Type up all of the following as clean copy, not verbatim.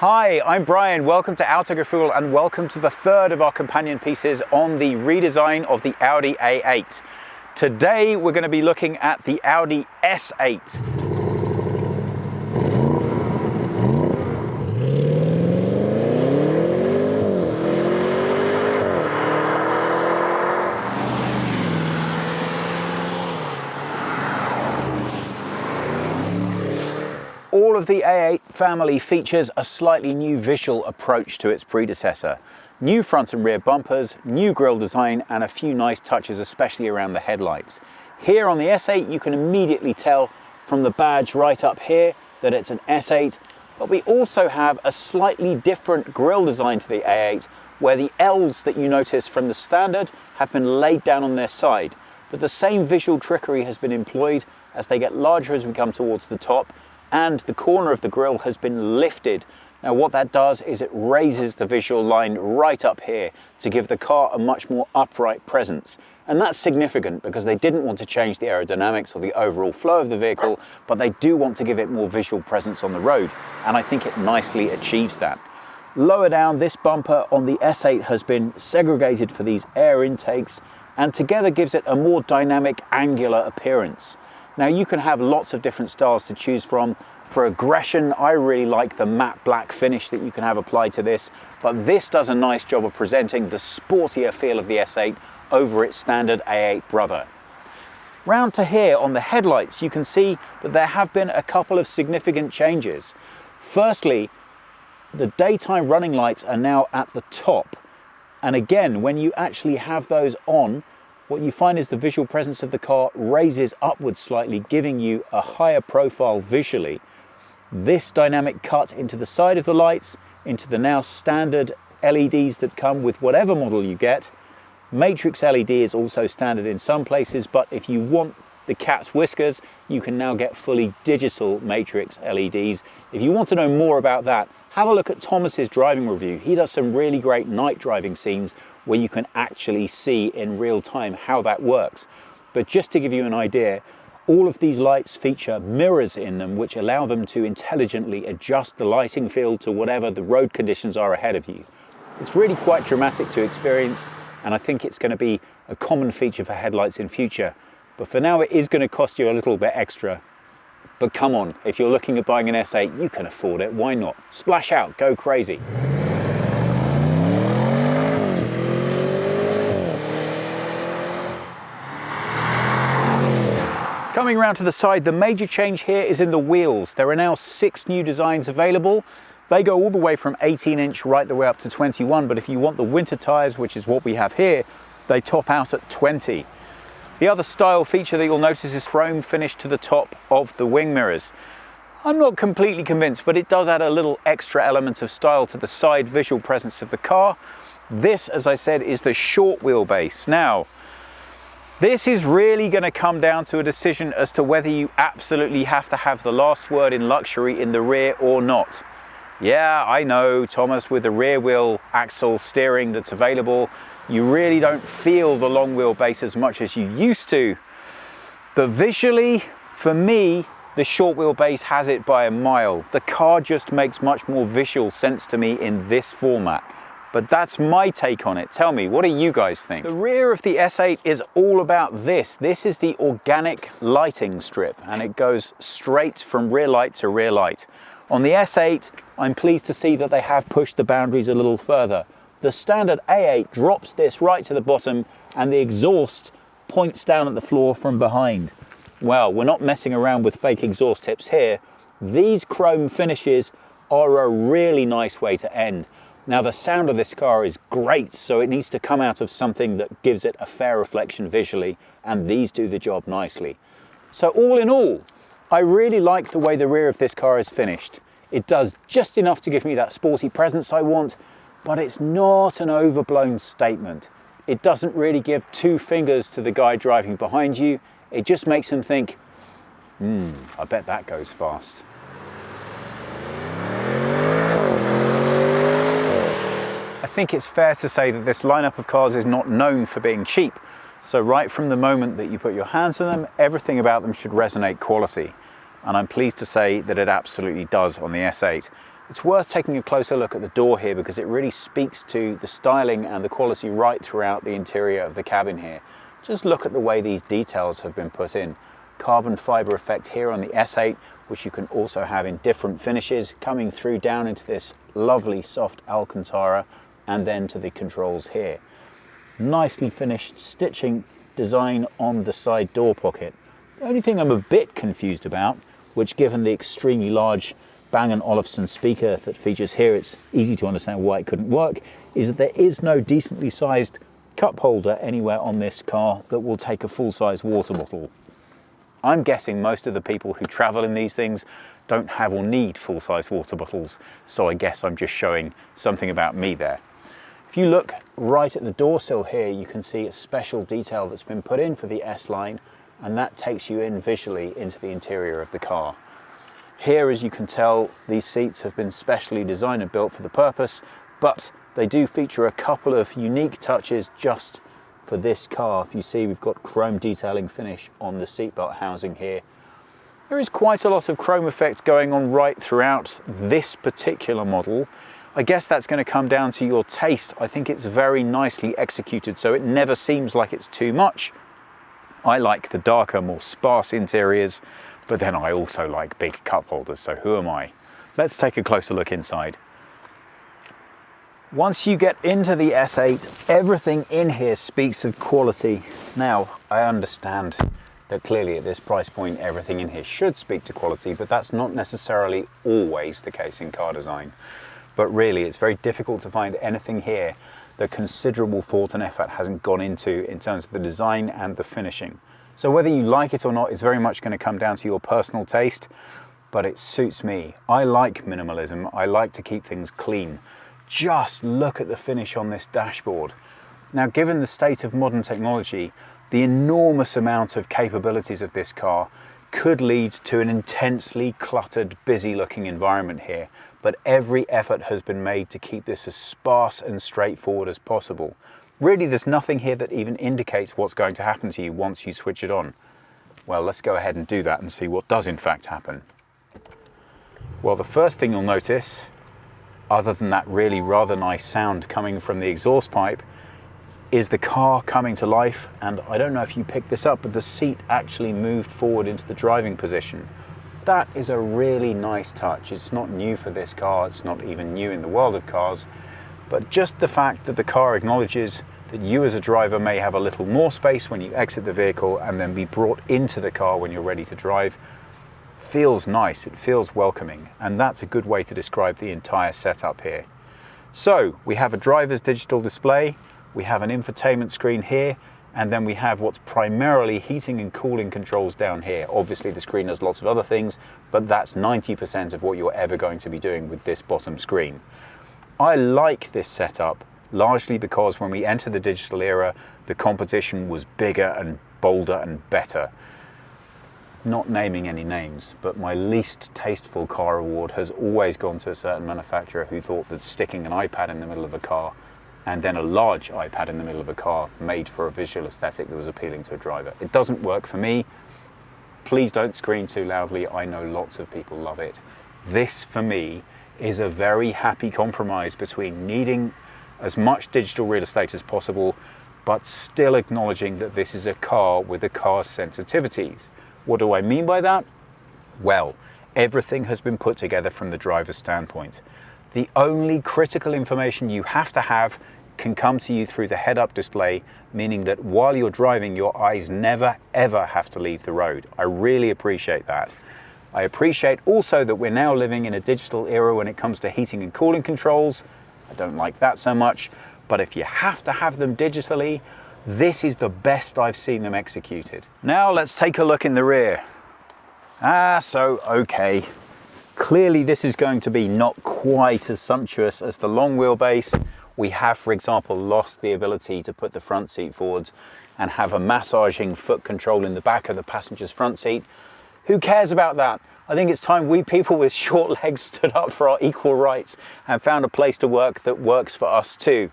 Hi, I'm Brian. Welcome to Autogefühl and welcome to the third of our companion pieces on the redesign of the Audi A8. Today we're going to be looking at the Audi S8. All of the A8 family features a slightly new visual approach to its predecessor. New front and rear bumpers, new grille design, and a few nice touches, especially around the headlights. Here on the S8, you can immediately tell from the badge right up here that it's an S8, but we also have a slightly different grille design to the A8, where the L's that you notice from the standard have been laid down on their side. But the same visual trickery has been employed as they get larger as we come towards the top, and the corner of the grille has been lifted. Now what that does is it raises the visual line right up here to give the car a much more upright presence. And that's significant because they didn't want to change the aerodynamics or the overall flow of the vehicle, but they do want to give it more visual presence on the road. And I think it nicely achieves that. Lower down, this bumper on the S8 has been segregated for these air intakes and together gives it a more dynamic angular appearance. Now you can have lots of different styles to choose from. For aggression, I really like the matte black finish that you can have applied to this, but this does a nice job of presenting the sportier feel of the S8 over its standard A8 brother. Round to here on the headlights, you can see that there have been a couple of significant changes. Firstly, the daytime running lights are now at the top. And again, when you actually have those on, what you find is the visual presence of the car raises upwards slightly, giving you a higher profile visually. This dynamic cut into the side of the lights, into the now standard LEDs that come with whatever model you get. Matrix LED is also standard in some places, but if you want the cat's whiskers, you can now get fully digital matrix LEDs. If you want to know more about that, have a look at Thomas's driving review. He does some really great night driving scenes where you can actually see in real time how that works. But just to give you an idea, all of these lights feature mirrors in them which allow them to intelligently adjust the lighting field to whatever the road conditions are ahead of you. It's really quite dramatic to experience, and I think it's going to be a common feature for headlights in future. But for now it is going to cost you a little bit extra. But come on, if you're looking at buying an S8, you can afford it, why not? Splash out, go crazy. Coming around to the side, the major change here is in the wheels. There are now 6 new designs available. They go all the way from 18-inch right the way up to 21, but if you want the winter tires, which is what we have here, they top out at 20. The other style feature that you'll notice is chrome finish to the top of the wing mirrors. I'm not completely convinced, but it does add a little extra element of style to the side visual presence of the car. This, as I said, is the short wheelbase. Now, this is really going to come down to a decision as to whether you absolutely have to have the last word in luxury in the rear or not. Yeah, I know, Thomas, with the rear wheel axle steering that's available, you really don't feel the long wheelbase as much as you used to. But visually, for me, the short wheelbase has it by a mile. The car just makes much more visual sense to me in this format. But that's my take on it. Tell me, what do you guys think? The rear of the S8 is all about this. This is the organic lighting strip, and it goes straight from rear light to rear light. On the S8, I'm pleased to see that they have pushed the boundaries a little further. The standard A8 drops this right to the bottom, and the exhaust points down at the floor from behind. Well, we're not messing around with fake exhaust tips here. These chrome finishes are a really nice way to end. Now the sound of this car is great, so it needs to come out of something that gives it a fair reflection visually, and these do the job nicely. So all in all, I really like the way the rear of this car is finished. It does just enough to give me that sporty presence I want, but it's not an overblown statement. It doesn't really give 2 fingers to the guy driving behind you. It just makes him think, I bet that goes fast. I think it's fair to say that this lineup of cars is not known for being cheap. So right from the moment that you put your hands on them, everything about them should resonate quality. And I'm pleased to say that it absolutely does on the S8. It's worth taking a closer look at the door here because it really speaks to the styling and the quality right throughout the interior of the cabin here. Just look at the way these details have been put in. Carbon fiber effect here on the S8, which you can also have in different finishes, coming through down into this lovely soft Alcantara and then to the controls here. Nicely finished stitching design on the side door pocket. The only thing I'm a bit confused about, which given the extremely large Bang & Olufsen speaker that features here, it's easy to understand why it couldn't work, is that there is no decently sized cup holder anywhere on this car that will take a full-size water bottle. I'm guessing most of the people who travel in these things don't have or need full-size water bottles, so I guess I'm just showing something about me there. If you look right at the door sill here, you can see a special detail that's been put in for the S-Line, and that takes you in visually into the interior of the car. Here, as you can tell, these seats have been specially designed and built for the purpose, but they do feature a couple of unique touches just for this car. If you see, we've got chrome detailing finish on the seatbelt housing here. There is quite a lot of chrome effects going on right throughout this particular model. I guess that's going to come down to your taste. I think it's very nicely executed, so it never seems like it's too much. I like the darker, more sparse interiors, but then I also like big cup holders, so who am I? Let's take a closer look inside. Once you get into the S8, everything in here speaks of quality. Now, I understand that clearly at this price point, everything in here should speak to quality, but that's not necessarily always the case in car design. But really, it's very difficult to find anything here that considerable thought and effort hasn't gone into in terms of the design and the finishing. So whether you like it or not, it's very much going to come down to your personal taste, but it suits me. I like minimalism. I like to keep things clean. Just look at the finish on this dashboard. Now, given the state of modern technology, the enormous amount of capabilities of this car could lead to an intensely cluttered, busy-looking environment here, but every effort has been made to keep this as sparse and straightforward as possible. Really, there's nothing here that even indicates what's going to happen to you once you switch it on. Well, let's go ahead and do that and see what does in fact happen. Well, the first thing you'll notice, other than that really rather nice sound coming from the exhaust pipe, is the car coming to life. And I don't know if you picked this up, but the seat actually moved forward into the driving position. That is a really nice touch. It's not new for this car, it's not even new in the world of cars, but just the fact that the car acknowledges that you as a driver may have a little more space when you exit the vehicle and then be brought into the car when you're ready to drive feels nice, it feels welcoming, and that's a good way to describe the entire setup here. So we have a driver's digital display, we have an infotainment screen here, and then we have what's primarily heating and cooling controls down here. Obviously the screen has lots of other things, but that's 90% of what you're ever going to be doing with this bottom screen. I like this setup largely because when we enter the digital era, the competition was bigger and bolder and better. Not naming any names, but my least tasteful car award has always gone to a certain manufacturer who thought that sticking an iPad in the middle of a car and then a large iPad in the middle of a car made for a visual aesthetic that was appealing to a driver. It doesn't work for me. Please don't scream too loudly. I know lots of people love it. This, for me, is a very happy compromise between needing as much digital real estate as possible, but still acknowledging that this is a car with a car's sensitivities. What do I mean by that? Well, everything has been put together from the driver's standpoint. The only critical information you have to have can come to you through the head-up display, meaning that while you're driving, your eyes never, ever have to leave the road. I really appreciate that. I appreciate also that we're now living in a digital era when it comes to heating and cooling controls. I don't like that so much, but if you have to have them digitally, this is the best I've seen them executed. Now let's take a look in the rear. Okay. Clearly this is going to be not quite as sumptuous as the long wheelbase. We have, for example, lost the ability to put the front seat forwards and have a massaging foot control in the back of the passenger's front seat. Who cares about that? I think it's time we people with short legs stood up for our equal rights and found a place to work that works for us too.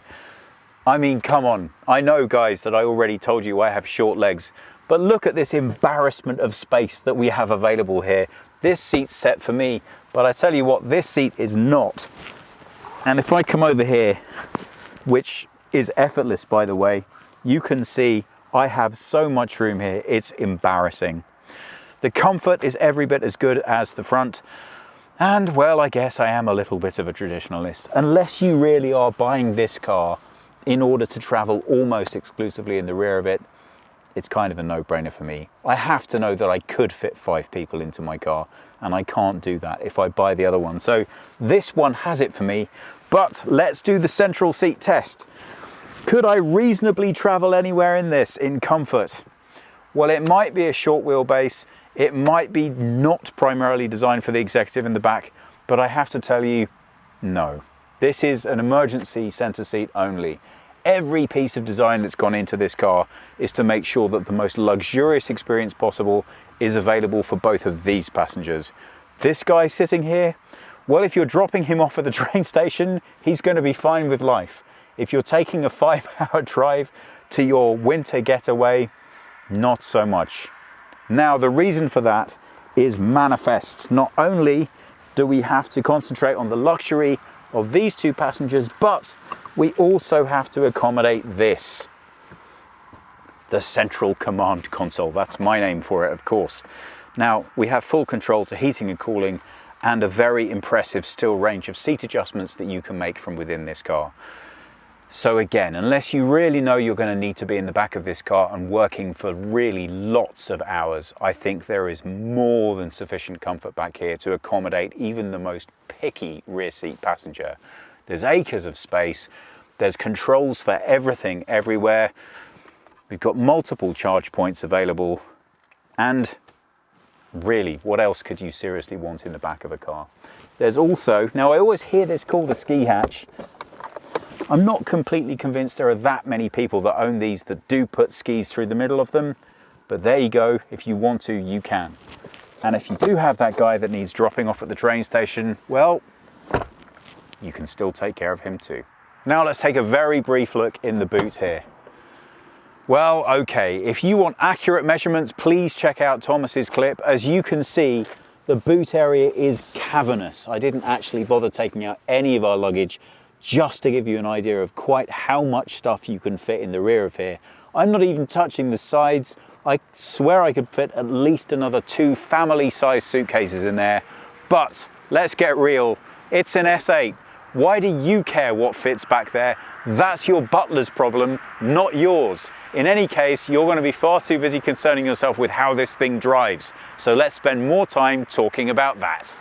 I mean, come on. I know, guys, that I already told you I have short legs, but look at this embarrassment of space that we have available here. This seat's set for me But I tell you what, this seat is not. And if I come over here, which is effortless by the way, you can see I have so much room here, it's embarrassing. The comfort is every bit as good as the front. And well, I guess I am a little bit of a traditionalist. Unless you really are buying this car in order to travel almost exclusively in the rear of it, it's kind of a no-brainer for me. I have to know that I could fit 5 people into my car, and I can't do that if I buy the other one. So this one has it for me, but let's do the central seat test. Could I reasonably travel anywhere in this in comfort? Well, it might be a short wheelbase. It might be not primarily designed for the executive in the back, but I have to tell you, no. This is an emergency center seat only. Every piece of design that's gone into this car is to make sure that the most luxurious experience possible is available for both of these passengers. This guy sitting here, well, if you're dropping him off at the train station, he's going to be fine with life. If you're taking a 5-hour drive to your winter getaway, not so much. Now, the reason for that is manifest. Not only do we have to concentrate on the luxury of these 2 passengers, but we also have to accommodate this. The central command console. That's my name for it, of course. Now, we have full control to heating and cooling and a very impressive still range of seat adjustments that you can make from within this car. So again, unless you really know you're going to need to be in the back of this car and working for really lots of hours, I think there is more than sufficient comfort back here to accommodate even the most picky rear seat passenger. There's acres of space, there's controls for everything everywhere, we've got multiple charge points available, and really, what else could you seriously want in the back of a car? There's also, now I always hear this called a ski hatch. I'm not completely convinced there are that many people that own these that do put skis through the middle of them, but there you go. If you want to, you can. And if you do have that guy that needs dropping off at the train station, well, you can still take care of him too. Now let's take a very brief look in the boot here. Well, okay, if you want accurate measurements, please check out Thomas's clip. As you can see, the boot area is cavernous. I didn't actually bother taking out any of our luggage just to give you an idea of quite how much stuff you can fit in the rear of here. I'm not even touching the sides. I swear I could fit at least another 2 family-sized suitcases in there. But let's get real, it's an S8. Why do you care what fits back there? That's your butler's problem, not yours. In any case, you're going to be far too busy concerning yourself with how this thing drives. So let's spend more time talking about that.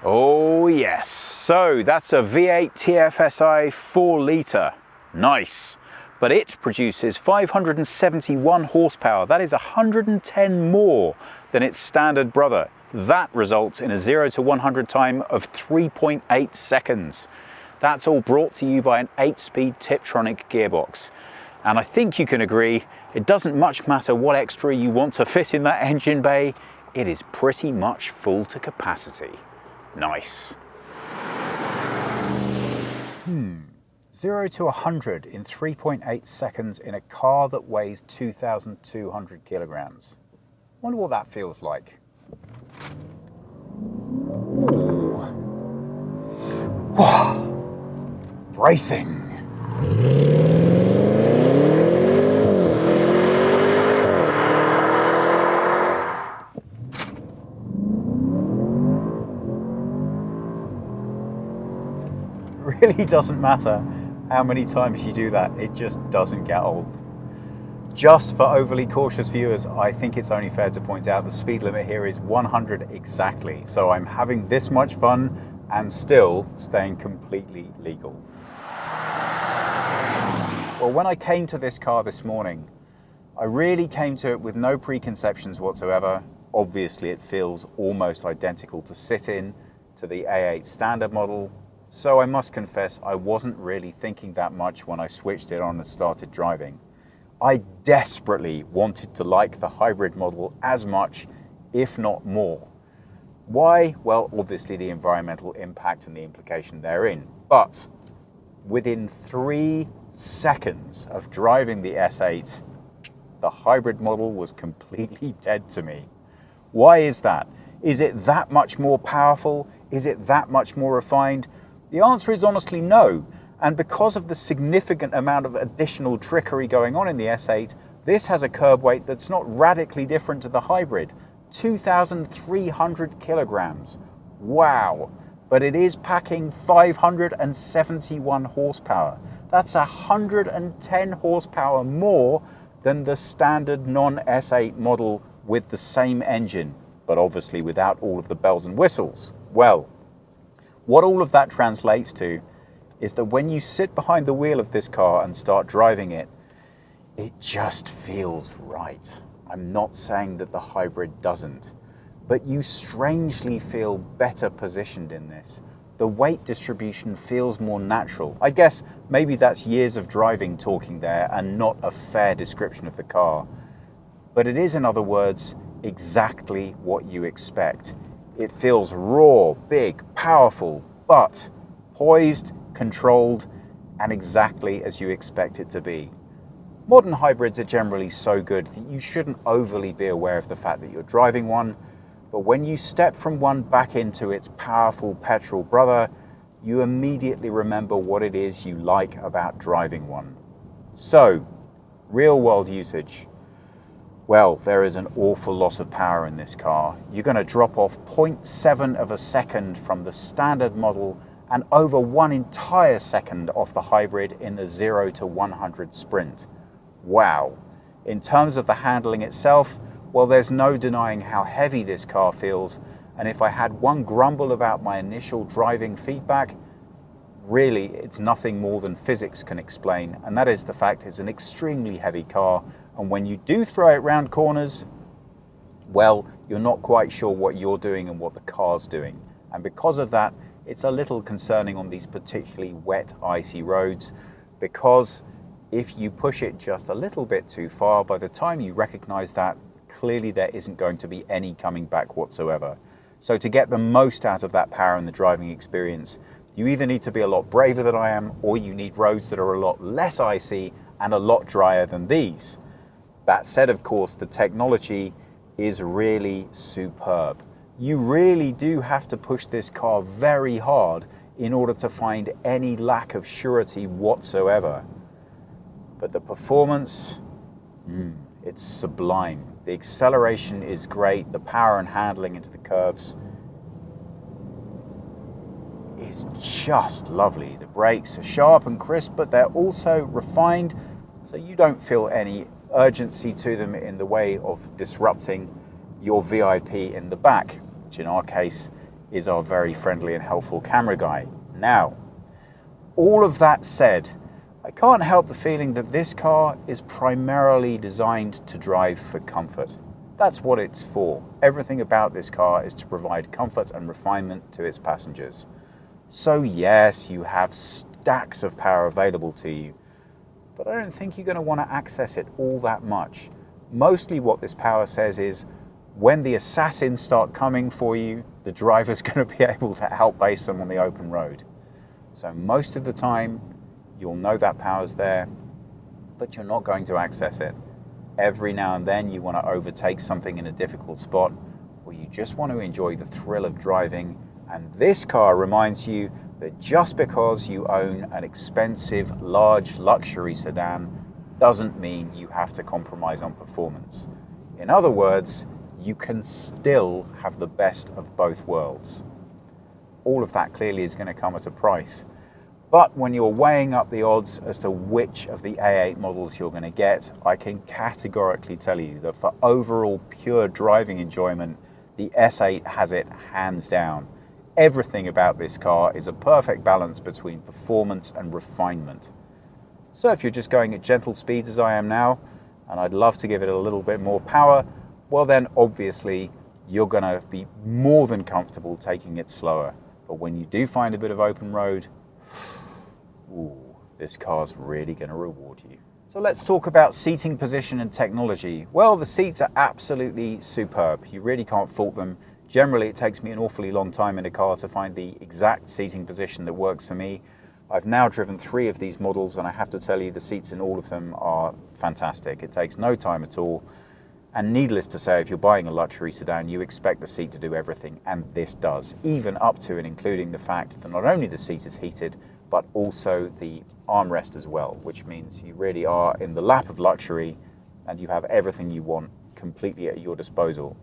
Oh yes, so that's a V8 TFSI 4 litre. Nice. But it produces 571 horsepower. That is 110 more than its standard brother. That results in a 0 to 100 time of 3.8 seconds. That's all brought to you by an 8-speed Tiptronic gearbox. And I think you can agree, it doesn't much matter what extra you want to fit in that engine bay, it is pretty much full to capacity. Nice. 0 to 100 in 3.8 seconds in a car that weighs 2,200 kilograms. Wonder what that feels like. Ooh. Bracing. Really doesn't matter how many times you do that, it just doesn't get old. Just for overly cautious viewers, I think it's only fair to point out the speed limit here is 100 exactly, so I'm having this much fun and still staying completely legal. Well, when I came to this car this morning, I really came to it with no preconceptions whatsoever. Obviously it feels almost identical to sit in to the A8 standard model. So I must confess, I wasn't really thinking that much when I switched it on and started driving. I desperately wanted to like the hybrid model as much, if not more. Why? Well, obviously the environmental impact and the implication therein. But within 3 seconds of driving the S8, the hybrid model was completely dead to me. Why is that? Is it that much more powerful? Is it that much more refined? The answer is honestly no. And because of the significant amount of additional trickery going on in the S8, this has a curb weight that's not radically different to the hybrid. 2,300 kilograms. Wow. But it is packing 571 horsepower. That's 110 horsepower more than the standard non-S8 model with the same engine, but obviously without all of the bells and whistles. Well, what all of that translates to is that when you sit behind the wheel of this car and start driving it, it just feels right. I'm not saying that the hybrid doesn't, but you strangely feel better positioned in this. The weight distribution feels more natural. I guess maybe that's years of driving talking there and not a fair description of the car. But it is, in other words, exactly what you expect. It feels raw, big, powerful, but poised, controlled, and exactly as you expect it to be. Modern hybrids are generally so good that you shouldn't overly be aware of the fact that you're driving one, but when you step from one back into its powerful petrol brother, you immediately remember what it is you like about driving one. So, real-world usage. Well, there is an awful lot of power in this car. You're going to drop off 0.7 of a second from the standard model and over 1 entire second off the hybrid in the 0 to 100 sprint. Wow. In terms of the handling itself, well, there's no denying how heavy this car feels, and if I had one grumble about my initial driving feedback, really it's nothing more than physics can explain, and that is the fact it's an extremely heavy car, and when you do throw it round corners, well, you're not quite sure what you're doing and what the car's doing. And because of that, it's a little concerning on these particularly wet, icy roads, because if you push it just a little bit too far, by the time you recognize that, clearly there isn't going to be any coming back whatsoever. So to get the most out of that power in the driving experience, you either need to be a lot braver than I am, or you need roads that are a lot less icy and a lot drier than these. That said, of course, the technology is really superb. You really do have to push this car very hard in order to find any lack of surety whatsoever. But the performance, it's sublime. The acceleration is great. The power and handling into the curves is just lovely. The brakes are sharp and crisp, but they're also refined, so you don't feel any urgency to them in the way of disrupting your VIP in the back, which in our case is our very friendly and helpful camera guy. Now, all of that said, I can't help the feeling that this car is primarily designed to drive for comfort. That's what it's for. Everything about this car is to provide comfort and refinement to its passengers. So yes, you have stacks of power available to you, but I don't think you're going to want to access it all that much. Mostly what this power says is, when the assassins start coming for you, the driver's going to be able to outpace them on the open road. So most of the time, you'll know that power's there, but you're not going to access it. Every now and then you want to overtake something in a difficult spot, or you just want to enjoy the thrill of driving, and this car reminds you that just because you own an expensive, large luxury sedan doesn't mean you have to compromise on performance. In other words, you can still have the best of both worlds. All of that clearly is going to come at a price. But when you're weighing up the odds as to which of the A8 models you're going to get, I can categorically tell you that for overall pure driving enjoyment, the S8 has it hands down. Everything about this car is a perfect balance between performance and refinement. So if you're just going at gentle speeds as I am now, and I'd love to give it a little bit more power, well then obviously you're going to be more than comfortable taking it slower. But when you do find a bit of open road, ooh, this car's really going to reward you. So let's talk about seating position and technology. Well, the seats are absolutely superb. You really can't fault them. Generally, it takes me an awfully long time in a car to find the exact seating position that works for me. I've now driven 3 of these models, and I have to tell you the seats in all of them are fantastic. It takes no time at all. And needless to say, if you're buying a luxury sedan, you expect the seat to do everything, and this does, even up to and including the fact that not only the seat is heated, but also the armrest as well, which means you really are in the lap of luxury and you have everything you want completely at your disposal.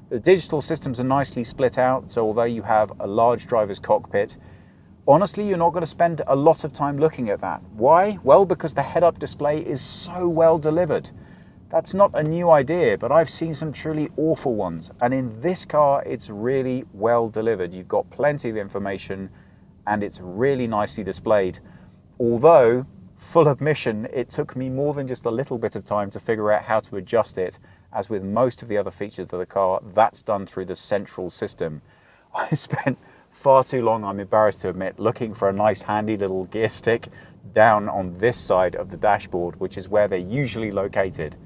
The digital systems are nicely split out, so although you have a large driver's cockpit, honestly, you're not going to spend a lot of time looking at that. Why? Well, because the head-up display is so well delivered. That's not a new idea, but I've seen some truly awful ones. And in this car, it's really well delivered. You've got plenty of information and it's really nicely displayed. Although, full admission, it took me more than just a little bit of time to figure out how to adjust it. As with most of the other features of the car, that's done through the central system. I spent far too long, I'm embarrassed to admit, looking for a nice handy little gear stick down on this side of the dashboard, which is where they're usually located.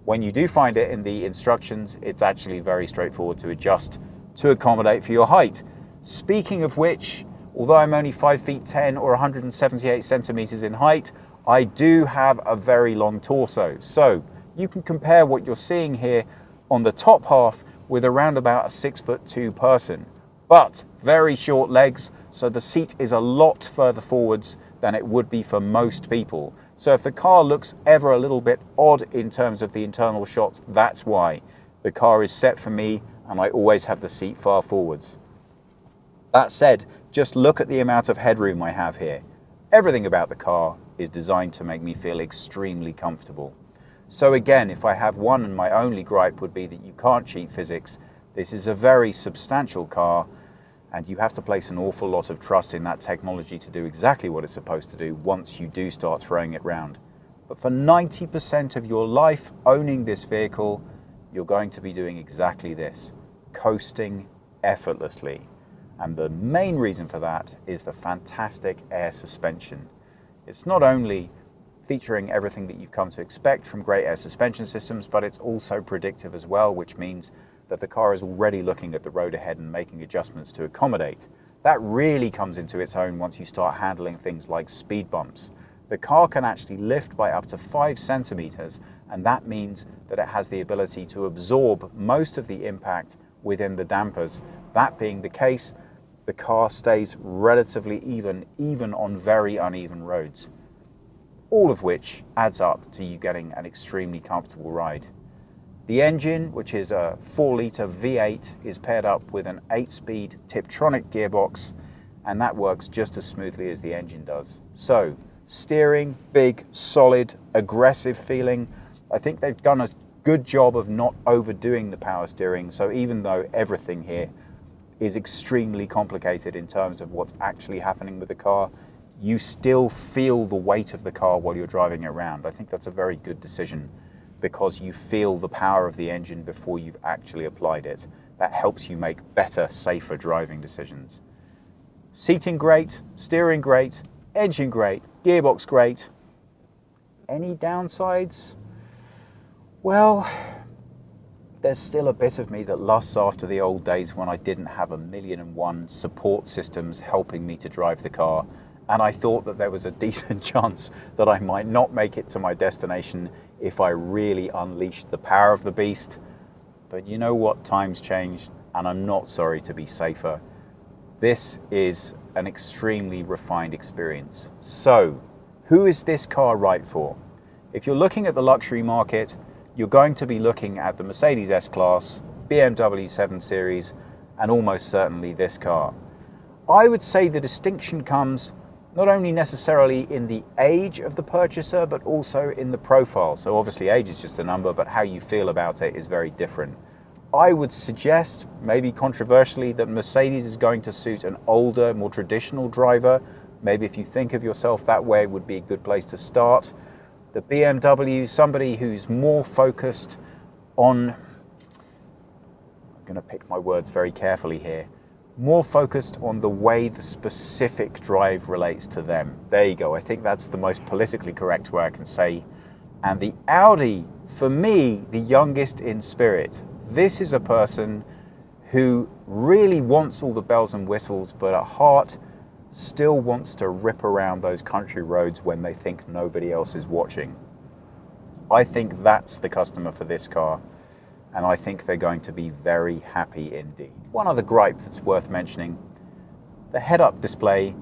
When you do find it in the instructions, it's actually very straightforward to adjust to accommodate for your height. Speaking of which, although I'm only 5 feet 10 or 178 centimeters in height, I do have a very long torso. So you can compare what you're seeing here on the top half with around about a 6'2" person, but very short legs. So the seat is a lot further forwards than it would be for most people. So if the car looks ever a little bit odd in terms of the internal shots, that's why. The car is set for me and I always have the seat far forwards. That said, just look at the amount of headroom I have here. Everything about the car is designed to make me feel extremely comfortable. So again, if I have one and my only gripe would be that you can't cheat physics, this is a very substantial car and you have to place an awful lot of trust in that technology to do exactly what it's supposed to do once you do start throwing it around. But for 90% of your life owning this vehicle, you're going to be doing exactly this, coasting effortlessly. And the main reason for that is the fantastic air suspension. It's not only featuring everything that you've come to expect from great air suspension systems, but it's also predictive as well, which means that the car is already looking at the road ahead and making adjustments to accommodate. That really comes into its own once you start handling things like speed bumps. The car can actually lift by up to 5 centimeters, and that means that it has the ability to absorb most of the impact within the dampers. That being the case, the car stays relatively even on very uneven roads. All of which adds up to you getting an extremely comfortable ride. The engine, which is a 4-litre V8, is paired up with an 8-speed Tiptronic gearbox, and that works just as smoothly as the engine does. So, steering, big, solid, aggressive feeling. I think they've done a good job of not overdoing the power steering, so even though everything here is extremely complicated in terms of what's actually happening with the car, you still feel the weight of the car while you're driving it around. I think that's a very good decision, because you feel the power of the engine before you've actually applied it. That helps you make better, safer driving decisions. Seating great, steering great, engine great, gearbox great. Any downsides? Well, there's still a bit of me that lusts after the old days when I didn't have 1,000,001 support systems helping me to drive the car, and I thought that there was a decent chance that I might not make it to my destination if I really unleashed the power of the beast. But you know what? Times changed, and I'm not sorry to be safer. This is an extremely refined experience. So, who is this car right for? If you're looking at the luxury market, you're going to be looking at the Mercedes S-Class, BMW 7 Series, and almost certainly this car. I would say the distinction comes not only necessarily in the age of the purchaser, but also in the profile. So obviously age is just a number, but how you feel about it is very different. I would suggest, maybe controversially, that Mercedes is going to suit an older, more traditional driver. Maybe if you think of yourself that way, would be a good place to start. The BMW, somebody who's more focused on, I'm going to pick my words very carefully here, more focused on the way the specific drive relates to them. There you go. I think that's the most politically correct way I can say. And the Audi, for me, the youngest in spirit. This is a person who really wants all the bells and whistles, but at heart still wants to rip around those country roads when they think nobody else is watching. I think that's the customer for this car. and I think they're going to be very happy indeed. One other gripe that's worth mentioning: the head-up display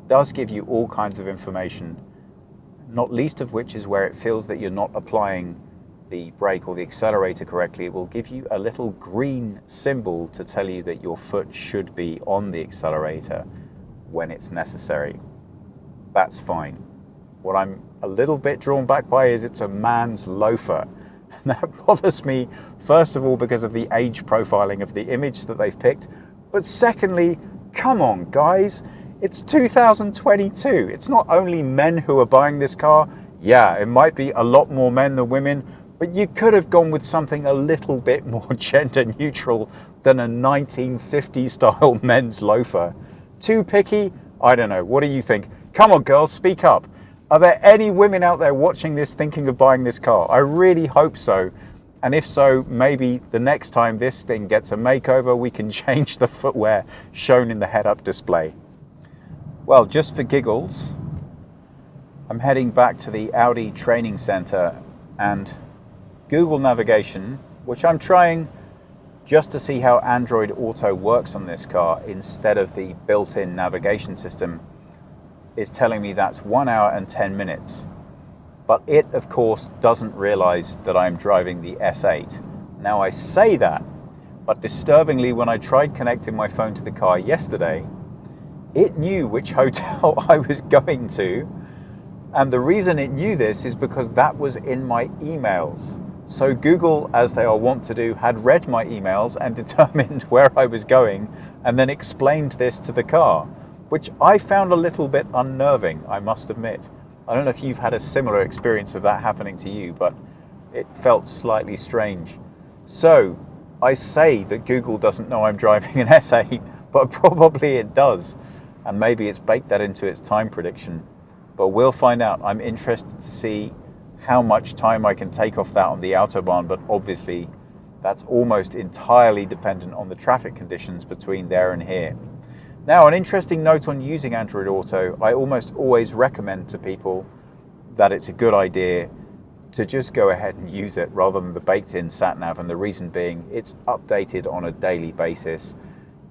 does give you all kinds of information, not least of which is where it feels that you're not applying the brake or the accelerator correctly. It will give you a little green symbol to tell you that your foot should be on the accelerator when it's necessary. That's fine. What I'm a little bit drawn back by is it's a man's loafer. And that bothers me, first of all, because of the age profiling of the image that they've picked. But secondly, come on, guys. It's 2022. It's not only men who are buying this car. Yeah, it might be a lot more men than women, but you could have gone with something a little bit more gender neutral than a 1950s style men's loafer. Too picky? I don't know. What do you think? Come on, girls, speak up. Are there any women out there watching this thinking of buying this car? I really hope so. And if so, maybe the next time this thing gets a makeover, we can change the footwear shown in the head-up display. Well, just for giggles, I'm heading back to the Audi training center, and Google navigation, which I'm trying just to see how Android Auto works on this car instead of the built-in navigation system, is telling me that's 1 hour and 10 minutes. But it, of course, doesn't realize that I'm driving the S8. Now, I say that, but disturbingly, when I tried connecting my phone to the car yesterday, it knew which hotel I was going to. And the reason it knew this is because that was in my emails. So Google, as they are wont to do, had read my emails and determined where I was going and then explained this to the car, which I found a little bit unnerving, I must admit. I don't know if you've had a similar experience of that happening to you, but it felt slightly strange. So I say that Google doesn't know I'm driving an S8, but probably it does. And maybe it's baked that into its time prediction. But we'll find out. I'm interested to see how much time I can take off that on the Autobahn, but obviously that's almost entirely dependent on the traffic conditions between there and here. Now, an interesting note on using Android Auto: I almost always recommend to people that it's a good idea to just go ahead and use it rather than the baked-in sat-nav, and the reason being it's updated on a daily basis.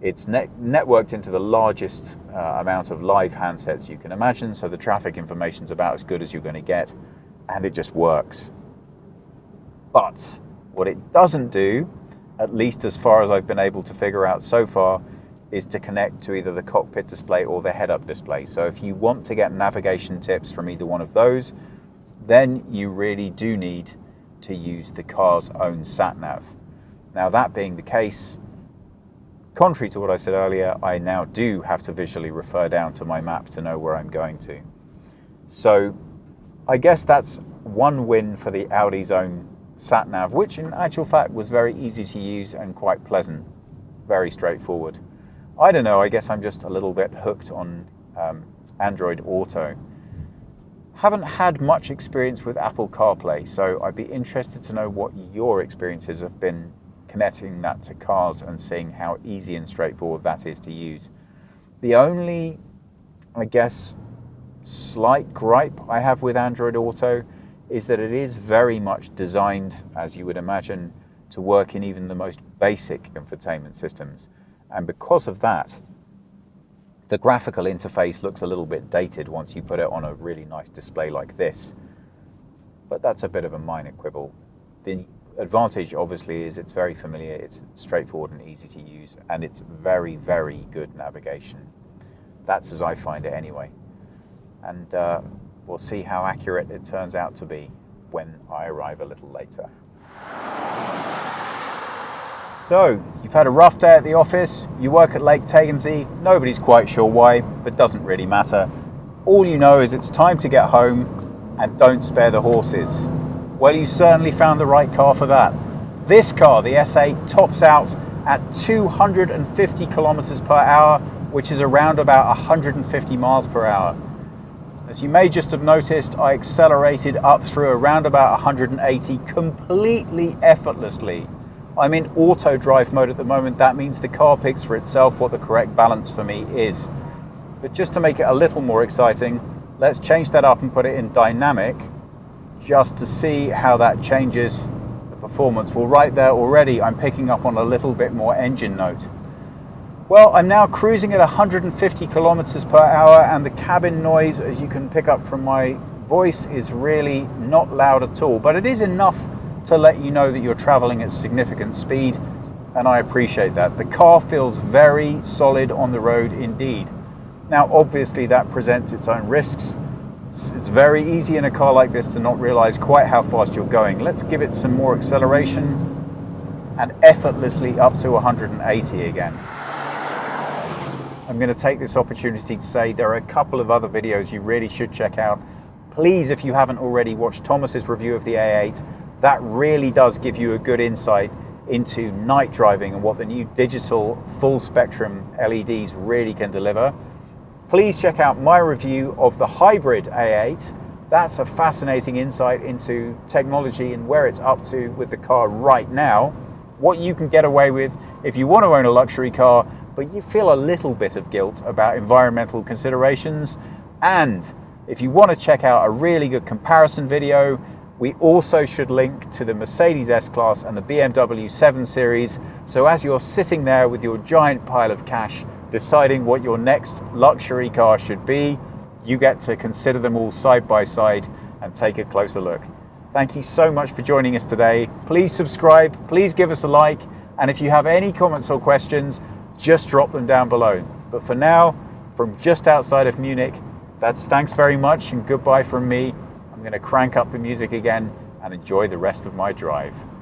It's networked into the largest amount of live handsets you can imagine, so the traffic information's about as good as you're going to get, and it just works. But what it doesn't do, at least as far as I've been able to figure out so far, is to connect to either the cockpit display or the head-up display. So if you want to get navigation tips from either one of those, then you really do need to use the car's own sat-nav. Now, that being the case, contrary to what I said earlier, I now do have to visually refer down to my map to know where I'm going to. So I guess that's one win for the Audi's own sat-nav, which in actual fact was very easy to use and quite pleasant, very straightforward. I don't know, I guess I'm just a little bit hooked on Android Auto. Haven't had much experience with Apple CarPlay, so I'd be interested to know what your experiences have been connecting that to cars and seeing how easy and straightforward that is to use. The only, I guess, slight gripe I have with Android Auto is that it is very much designed, as you would imagine, to work in even the most basic infotainment systems. And because of that, the graphical interface looks a little bit dated once you put it on a really nice display like this. But that's a bit of a minor quibble. The advantage, obviously, is it's very familiar, it's straightforward and easy to use, and it's very, very good navigation. That's as I find it anyway. And we'll see how accurate it turns out to be when I arrive a little later. So, you've had a rough day at the office, you work at Lake Tegernsee, nobody's quite sure why, but doesn't really matter. All you know is it's time to get home, and don't spare the horses. Well, you certainly found the right car for that. This car, the S8, tops out at 250 kilometers per hour, which is around about 150 miles per hour. As you may just have noticed, I accelerated up through around about 180 completely effortlessly. I'm in auto drive mode at the moment. That means the car picks for itself what the correct balance for me is. But just to make it a little more exciting, let's change that up and put it in dynamic, just to see how that changes the performance. Well, right there already I'm picking up on a little bit more engine note. Well, I'm now cruising at 150 kilometers per hour, and the cabin noise, as you can pick up from my voice, is really not loud at all, but it is enough to let you know that you're traveling at significant speed, and I appreciate that. The car feels very solid on the road indeed. Now, obviously that presents its own risks. It's very easy in a car like this to not realize quite how fast you're going. Let's give it some more acceleration and effortlessly up to 180 again. I'm going to take this opportunity to say there are a couple of other videos you really should check out. Please, if you haven't already, watch Thomas's review of the A8. That really does give you a good insight into night driving and what the new digital full spectrum LEDs really can deliver. Please check out my review of the hybrid A8. That's a fascinating insight into technology and where it's up to with the car right now. What you can get away with if you want to own a luxury car, but you feel a little bit of guilt about environmental considerations. And if you want to check out a really good comparison video, we also should link to the Mercedes S-Class and the BMW 7 Series. So as you're sitting there with your giant pile of cash, deciding what your next luxury car should be, you get to consider them all side by side and take a closer look. Thank you so much for joining us today. Please subscribe, please give us a like, and if you have any comments or questions, just drop them down below. But for now, from just outside of Munich, that's thanks very much and goodbye from me. I'm going to crank up the music again and enjoy the rest of my drive.